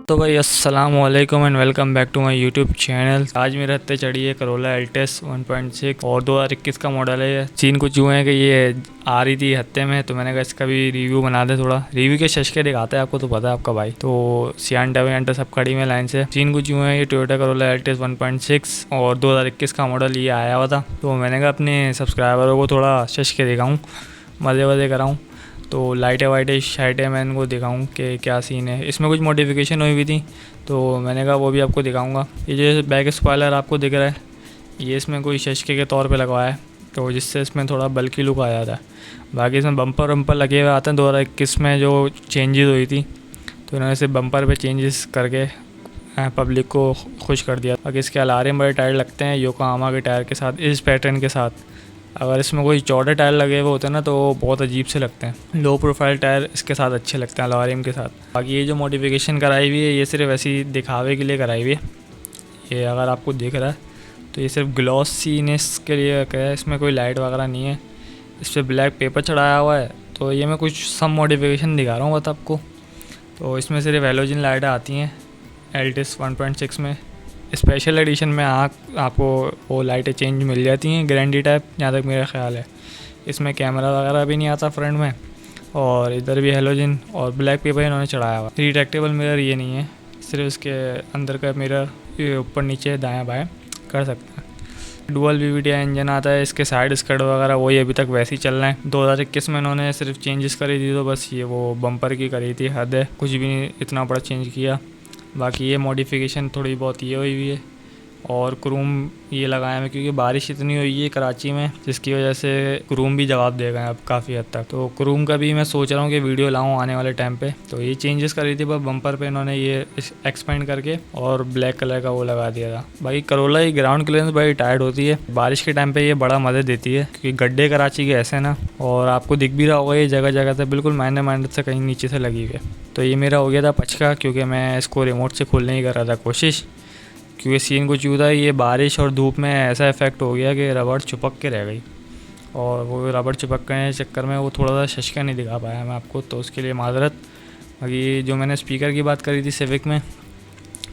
तो भाई अस्सलाम वालेकुम and welcome back to my YouTube channel. आज मेरे हत्ते चढ़ी है करोला एल्टिस 1.6 और 2021 का मॉडल है। ये सीन कुछ यूँ है कि ये आ रही थी हत्ते में, तो मैंने कहा इसका भी रिव्यू बना दे। थोड़ा रिव्यू के शशके दिखाते हैं आपको, तो पता है आपका भाई। तो सियांटा वियांटा सब खड़ी में लाइन से। सीन कुछ यूँ है, ये टोयोटा करोला एल्टिस 1.6 और 2021 का मॉडल ये आया हुआ था। तो मैंने कहा अपने सब्सक्राइबरों को थोड़ा शशके दिखाऊँ, मज़े वज़े कराऊँ। तो लाइटें वाइटें शाइटें मैं इनको दिखाऊँ कि क्या सीन है। इसमें कुछ मॉडिफिकेशन हुई थी, तो मैंने कहा वो भी आपको दिखाऊंगा। ये जो बैक स्पॉइलर आपको दिख रहा है, ये इसमें कोई शशके के तौर पे लगवाया है, तो जिससे इसमें थोड़ा बल्कि लुक आ जाता है। बाकी इसमें बम्पर वम्पर लगे हुए आते हैं। 2021 में जो चेंजेस हुई थी, तो इन्होंने सिर्फ बम्पर पे चेंजेस करके पब्लिक को खुश कर दिया। बाकी इसके अलारे बड़े टायर लगते हैं योकोहामा के टायर के साथ, इस पैटर्न के साथ। अगर इसमें कोई चौड़े टायर लगे हुए होते हैं ना, तो बहुत अजीब से लगते हैं। लो प्रोफाइल टायर इसके साथ अच्छे लगते हैं अलारिम के साथ। बाकी ये जो मॉडिफिकेशन कराई हुई है, ये सिर्फ ऐसी दिखावे के लिए कराई हुई है। ये अगर आपको दिख रहा है तो ये सिर्फ ग्लॉसीनेस के लिए क्या है, इसमें कोई लाइट वगैरह नहीं है। इस पर ब्लैक पेपर चढ़ाया हुआ है। तो ये मैं कुछ सम मॉडिफिकेशन दिखा रहा हूँ बस आपको। तो इसमें सिर्फ हेलोजन लाइटें आती हैं एल्टिस 1.6 में। स्पेशल एडिशन में आपको वो लाइटें चेंज मिल जाती हैं, ग्रैंडी टाइप, जहाँ तक मेरा ख्याल है। इसमें कैमरा वगैरह भी नहीं आता फ्रंट में, और इधर भी हेलोजन और ब्लैक पेपर इन्होंने चढ़ाया हुआ। रिट्रैक्टेबल मिरर ये नहीं है, सिर्फ इसके अंदर का मिरर ये ऊपर नीचे दायां बायां कर सकते हैं। डुअल VVTi इंजन आता है। इसके साइड स्कर्ट वगैरह वही अभी तक वैसे ही चल रहे हैं। 2021 में इन्होंने सिर्फ चेंजेस करी थी, तो बस ये वो बम्पर की करी थी, हद है, कुछ भी नहीं इतना बड़ा चेंज किया। बाकी ये मॉडिफिकेशन थोड़ी बहुत ये हुई है, और क्रूम ये लगाया है क्योंकि बारिश इतनी हुई है कराची में, जिसकी वजह से क्रूम भी जवाब देगा अब काफ़ी हद तक। तो क्रूम का भी मैं सोच रहा हूँ कि वीडियो लाऊं आने वाले टाइम पे। तो ये चेंजेस करी थी, पर बम्पर पे इन्होंने ये एक्सपेंड करके और ब्लैक कलर का वो लगा दिया था। बाकी करोला की ग्राउंड क्लियरेंस बड़ी टाइट होती है, बारिश के टाइम पर ये बड़ा मदद देती है, क्योंकि गड्ढे कराची के ऐसे ना, और आपको दिख भी रहा होगा ये जगह जगह से बिल्कुल माइनर से कहीं नीचे से लगी हुई है। तो ये मेरा हो गया था पचका, क्योंकि मैं इसको रिमोट से खोलने की कर रहा था कोशिश, क्योंकि सीन कुछ यूँ था, ये बारिश और धूप में ऐसा इफेक्ट हो गया कि रबड़ चिपक के रह गई, और वो रबड़ चिपकने के चक्कर में वो थोड़ा सा शशका नहीं दिखा पाया मैं आपको, तो उसके लिए माजरत। बाकी जो मैंने स्पीकर की बात करी थी सिविक में,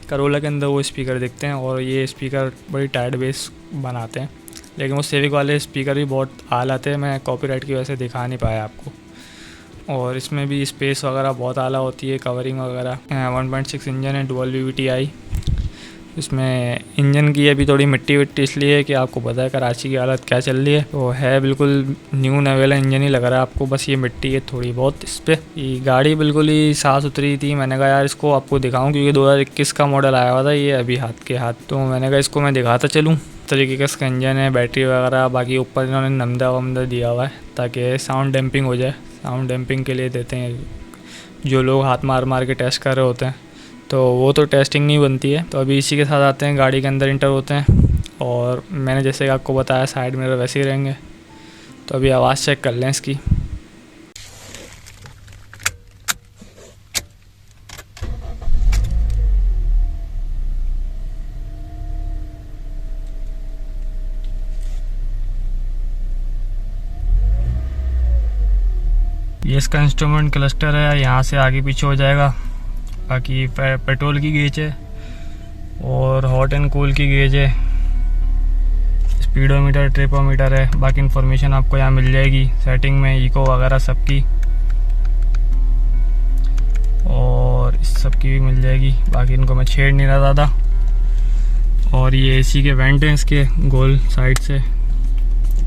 करोला के अंदर वो स्पीकर दिखते हैं, और ये स्पीकर बड़ी टाइट बेस बनाते हैं, लेकिन वो सिविक वाले स्पीकर भी बहुत आला थे, मैं कॉपीराइट की वजह से दिखा नहीं पाया आपको। और इसमें भी स्पेस वगैरह बहुत आला होती है, कवरिंग वगैरह। 1.6 इंजन है, डुअल VVTi। इसमें इंजन की अभी थोड़ी मिट्टी विट्टी इसलिए है कि आपको पता है कराची की हालत क्या चल रही है, तो है बिल्कुल न्यू नवेला इंजन ही लग रहा है आपको, बस ये मिट्टी है थोड़ी बहुत इस पर। ये गाड़ी बिल्कुल ही साफ़ सुथरी थी। मैंने कहा यार इसको आपको दिखाऊं, क्योंकि 2021 का मॉडल आया हुआ था ये अभी हाथ के हाथ, तो मैंने कहा इसको मैं दिखाता चलूँ तरीके का इसका इंजन है, बैटरी वगैरह। बाकी ऊपर इन्होंने नमदा वमदा दिया हुआ है ताकि साउंड डैम्पिंग हो जाए। साउंड डैम्पिंग के लिए देते हैं जो लोग हाथ मार मार के टेस्ट कर रहे होते हैं, तो वो तो टेस्टिंग नहीं बनती है। तो अभी इसी के साथ आते हैं, गाड़ी के अंदर इंटर होते हैं, और मैंने जैसे आपको बताया साइड मिरर वैसे ही रहेंगे। तो अभी आवाज़ चेक कर लें इसकी। ये इसका इंस्ट्रूमेंट क्लस्टर है, यहाँ से आगे पीछे हो जाएगा। बाकी पेट्रोल की गेज है और हॉट एंड कूल की गेज है, स्पीडोमीटर, ट्रिपोमीटर है। बाकी इन्फॉर्मेशन आपको यहाँ मिल जाएगी सेटिंग में, इको वगैरह सबकी, और इस सब की भी मिल जाएगी। बाकी इनको मैं छेड़ नहीं रहा ज़्यादा। और ये AC के वेंट हैं इसके गोल साइड से,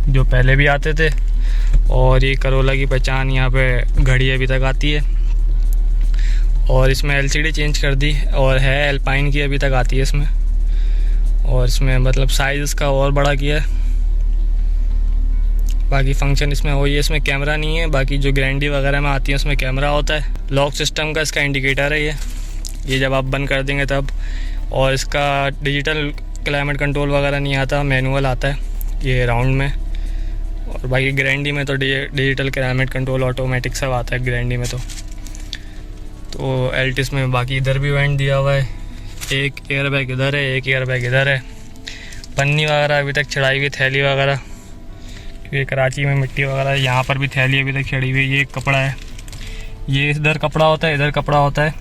जो पहले भी आते थे। और ये करोला की पहचान यहाँ पे घड़ी अभी तक आती है, और इसमें LCD चेंज कर दी, और है एल्पाइन की अभी तक आती है इसमें। और इसमें मतलब साइज़ इसका और बड़ा किया है। बाकी फंक्शन इसमें वही है, इसमें कैमरा नहीं है। बाकी जो ग्रैंडी वगैरह में आती है उसमें कैमरा होता है। लॉक सिस्टम का इसका इंडिकेटर है ये जब आप बंद कर देंगे तब। और इसका डिजिटल क्लाइमेट कंट्रोल वगैरह नहीं आता, मैनुअल आता है ये राउंड में। और बाकी ग्रैंडी में तो डिजिटल क्लाइमेट कंट्रोल ऑटोमेटिक सब आता है ग्रैंडी में। तो एल्टिस में बाकी इधर भी वेंट दिया हुआ है, एक एयर बैग इधर है, एक एयर बैग इधर है। पन्नी वगैरह अभी तक चढ़ाई हुई, थैली वगैरह, क्योंकि कराची में मिट्टी वगैरह। यहाँ पर भी थैली अभी तक चढ़ी हुई है। ये कपड़ा है, ये इधर कपड़ा होता है, इधर कपड़ा होता है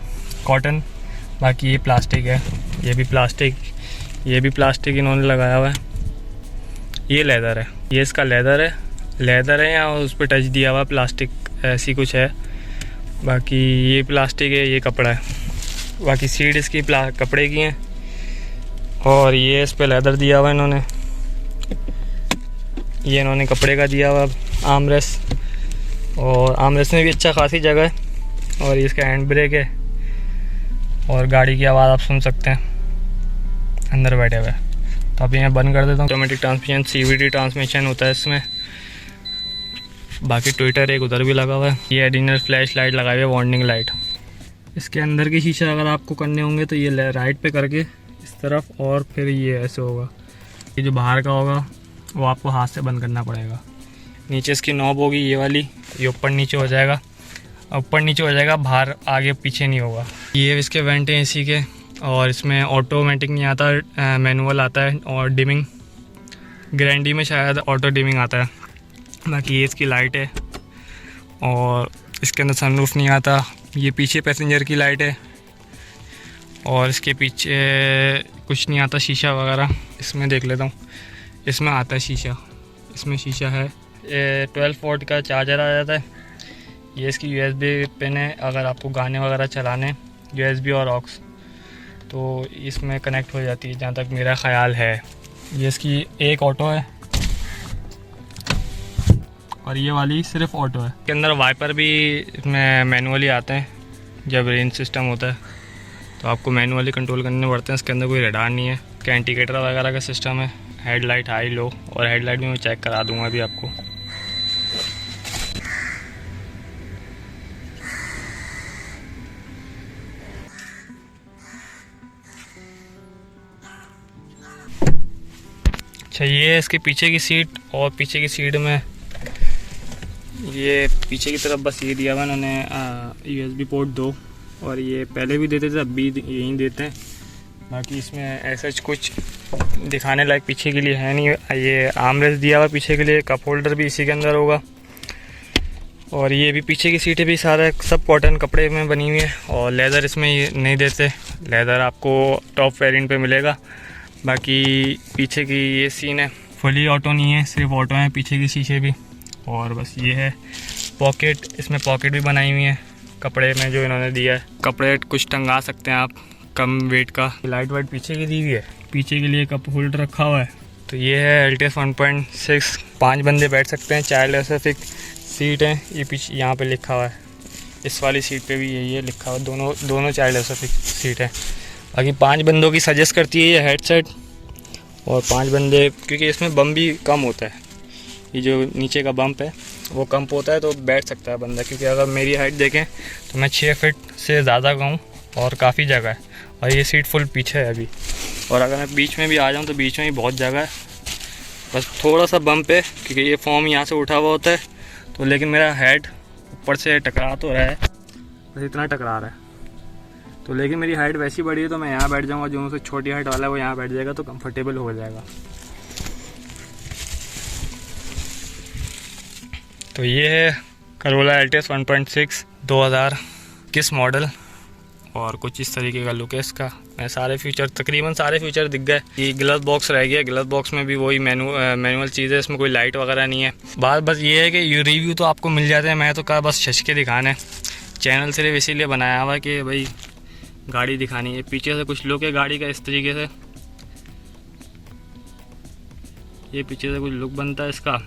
कॉटन, बाकी ये प्लास्टिक है, ये भी प्लास्टिक, ये भी प्लास्टिक इन्होंने लगाया हुआ है। ये लेदर है, ये इसका लेदर है या उस पर टच दिया हुआ प्लास्टिक ऐसी कुछ है। बाकी ये प्लास्टिक है, ये कपड़ा है। बाकी सीट इसकी कपड़े की हैं और ये इस पर लेदर दिया हुआ इन्होंने। ये इन्होंने कपड़े का दिया हुआ आर्मरेस्ट, और आर्मरेस्ट में भी अच्छा खासी जगह है। और ये इसका हैंड ब्रेक है और गाड़ी की आवाज़ आप सुन सकते हैं अंदर बैठे हुए। तो अभी मैं बंद कर देता हूँ। ऑटोमेटिक ट्रांसमिशन, CVT ट्रांसमिशन होता है इसमें। बाकी ट्विटर एक उधर भी लगा हुआ है। ये एडिशनल फ्लैश लाइट लगाई हुई है, वार्निंग लाइट। इसके अंदर की शीशा अगर आपको करने होंगे तो ये राइट पे करके इस तरफ, और फिर ये ऐसे होगा। ये जो बाहर का होगा वो आपको हाथ से बंद करना पड़ेगा। नीचे इसकी नॉब होगी ये वाली, ये ऊपर नीचे हो जाएगा, ऊपर नीचे हो जाएगा, बाहर आगे पीछे नहीं होगा। ये इसके वेंट हैं AC के, और इसमें ऑटोमेटिक नहीं आता, मैनुअल आता है। और डिमिंग, ग्रैंडी में शायद ऑटो डिमिंग आता है। बाकी ये इसकी लाइट है, और इसके अंदर सनरूफ नहीं आता। ये पीछे पैसेंजर की लाइट है, और इसके पीछे कुछ नहीं आता, शीशा वगैरह। इसमें देख लेता हूँ, इसमें आता है शीशा, इसमें शीशा है। ये 12 वोल्ट का चार्जर आ जाता है। ये इसकी USB पिन है, अगर आपको गाने वगैरह चलाने, USB और ऑक्स, तो इसमें कनेक्ट हो जाती है जहाँ तक मेरा ख़्याल है। ये इसकी एक ऑटो है और ये वाली सिर्फ ऑटो है। इसके अंदर वाइपर भी इसमें मैनुअली आते हैं। जब रेंज सिस्टम होता है तो आपको मैनुअली कंट्रोल करने पड़ते हैं। इसके अंदर कोई रडार नहीं है। इसका इंडिकेटर वगैरह का सिस्टम है, हेडलाइट हाई लो, और हेडलाइट भी मैं चेक करा दूंगा अभी आपको। अच्छा, ये है इसके पीछे की सीट, और पीछे की सीट में ये पीछे की तरफ बस ये दिया हुआ इन्होंने USB पोर्ट 2, और ये पहले भी देते थे, अब भी यहीं देते हैं। बाकी इसमें ऐसा कुछ दिखाने लायक पीछे के लिए है नहीं। ये आर्मरेस्ट दिया हुआ पीछे के लिए, कप होल्डर भी इसी के अंदर होगा। और ये भी पीछे की सीटें भी सारा सब कॉटन कपड़े में बनी हुई है, और लेदर इसमें ये नहीं देते। लेदर आपको टॉप वेरिएंट पे मिलेगा। बाकी पीछे की ये सीन है, फुली ऑटो नहीं है, सिर्फ ऑटो है पीछे की शीशे भी। और बस ये है पॉकेट, इसमें पॉकेट भी बनाई हुई है कपड़े में जो इन्होंने दिया है। कपड़े कुछ टंगा सकते हैं आप कम वेट का। लाइट वाइट पीछे की दी हुई है, पीछे के लिए कप होल्डर रखा हुआ है। तो ये है Altis 1.6, 5 बंदे बैठ सकते हैं। चाइल्ड एसोफिक सीट है, ये पीछे यहाँ पे लिखा हुआ है। इस वाली सीट पे भी यही है लिखा हुआ, दोनों चाइल्ड एसोफिक सीट है। बाकी 5 बंदों की सजेस्ट करती है ये हेडसेट, और 5 बंदे, क्योंकि इसमें बम भी कम होता है। ये जो नीचे का बम्प है वो कम होता है, तो बैठ सकता है बंदा। क्योंकि अगर मेरी हाइट देखें तो मैं 6 फीट से ज़्यादा का हूँ, और काफ़ी जगह है। और ये सीट फुल पीछे है अभी, और अगर मैं बीच में भी आ जाऊँ तो बीच में भी बहुत जगह है। बस थोड़ा सा बम्प है, क्योंकि ये फॉर्म यहाँ से उठा हुआ होता है, तो लेकिन मेरा हेड ऊपर से टकरा तो रहा है, बस इतना टकरा रहा है। तो लेकिन मेरी हाइट वैसी बड़ी है तो मैं यहाँ बैठ जाऊँगा, जो उनसे छोटी हाइट वाला है वो यहाँ बैठ जाएगा, तो कंफर्टेबल हो जाएगा। तो ये है Corolla Altis 1.6 2021 मॉडल, और कुछ इस तरीके का लुक है इसका। मैं सारे फीचर, तकरीबन सारे फीचर दिख गए। ये ग्लव बॉक्स रह गया, ग्लव बॉक्स में भी वही मैनुअल चीज़ है, इसमें कोई लाइट वगैरह नहीं है। बात बस ये है कि ये रिव्यू तो आपको मिल जाते हैं, मैं तो कहा बस छच के दिखाने। चैनल सिर्फ इसीलिए बनाया हुआ कि भाई गाड़ी दिखानी है। पीछे से कुछ लुक है गाड़ी का इस तरीके से, ये पीछे से कुछ लुक बनता है इसका।